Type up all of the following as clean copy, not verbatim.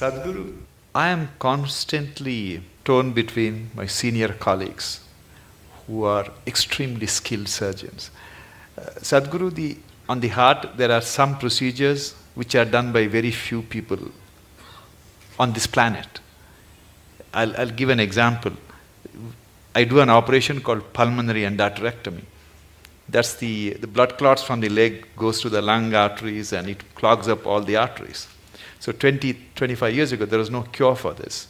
Sadhguru, I am constantly torn between my senior colleagues who are extremely skilled surgeons. Sadhguru, on the heart, there are some procedures which are done by very few people on this planet. I'll give an example. I do an operation called pulmonary endarterectomy. That's the blood clots from the leg goes to the lung arteries and it clogs up all the arteries. So 25 years ago, there was no cure for this.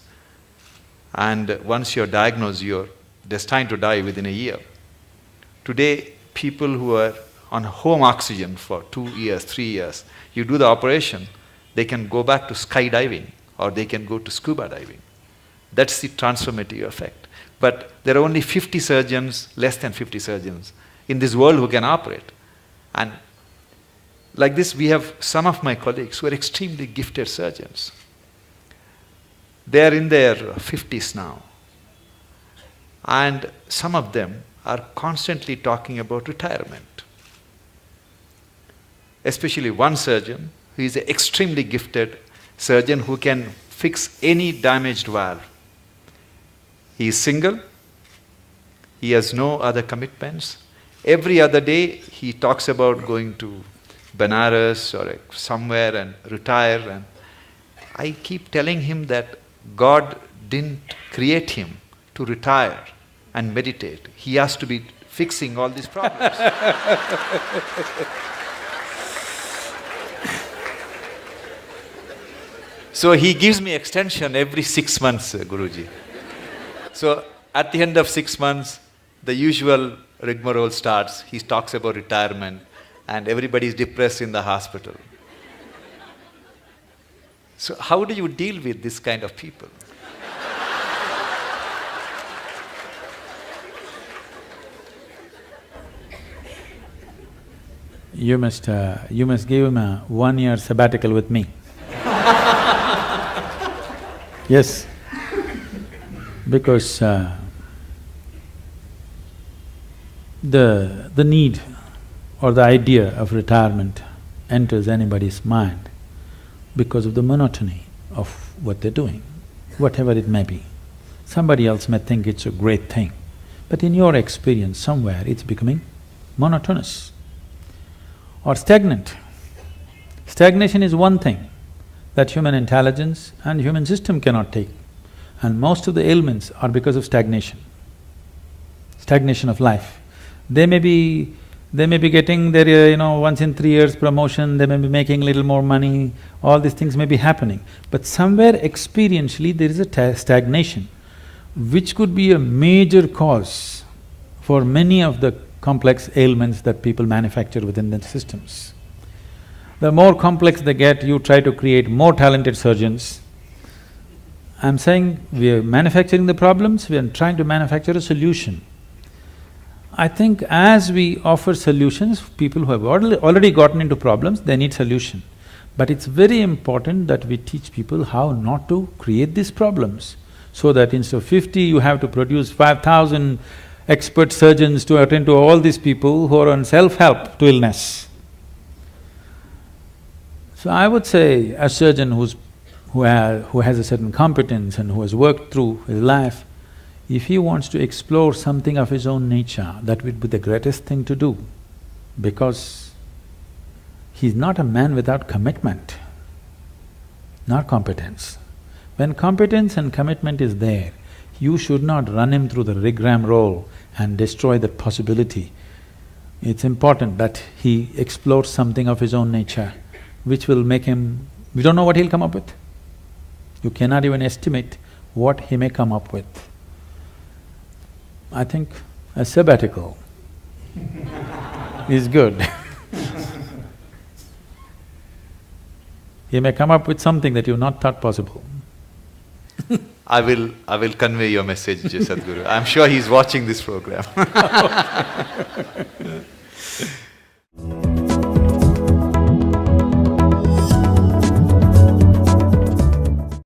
And once you're diagnosed, you're destined to die within a year. Today, people who are on home oxygen for 2 years, 3 years, you do the operation, they can go back to skydiving or they can go to scuba diving. That's the transformative effect. But there are only 50 surgeons, less than 50 surgeons in this world who can operate. And like this, we have some of my colleagues who are extremely gifted surgeons. They are in their 50s now. And some of them are constantly talking about retirement. Especially one surgeon who is an extremely gifted surgeon who can fix any damaged valve. He is single. He has no other commitments. Every other day he talks about going to Benares or somewhere and retire. And I keep telling him that God didn't create him to retire and meditate. He has to be fixing all these problems. So he gives me extension every 6 months, Guruji. So at the end of 6 months, the usual rigmarole starts. He talks about retirement and everybody is depressed in the hospital. So how do you deal with this kind of people? You must give him a 1-year sabbatical with me. Yes, because the need or the idea of retirement enters anybody's mind because of the monotony of what they're doing, whatever it may be. Somebody else may think it's a great thing, but in your experience, somewhere it's becoming monotonous or stagnant. Stagnation is one thing that human intelligence and human system cannot take, and most of the ailments are because of stagnation of life. They may be getting their, once in 3 years promotion, they may be making a little more money, all these things may be happening. But somewhere experientially there is a stagnation, which could be a major cause for many of the complex ailments that people manufacture within their systems. The more complex they get, you try to create more talented surgeons. I'm saying we are manufacturing the problems, we are trying to manufacture a solution. I think as we offer solutions, people who have already gotten into problems, they need solution. But it's very important that we teach people how not to create these problems, so that instead of 50, you have to produce 5,000 expert surgeons to attend to all these people who are on self-help to illness. So I would say a surgeon who has a certain competence and who has worked through his life, if he wants to explore something of his own nature, that would be the greatest thing to do, because he's not a man without commitment, not competence. When competence and commitment is there, you should not run him through the rigmarole and destroy that possibility. It's important that he explores something of his own nature, which will make him… we don't know what he'll come up with. You cannot even estimate what he may come up with. I think a sabbatical is good. He may come up with something that you've not thought possible. I will convey your message, Sadhguru. I'm sure he's watching this program.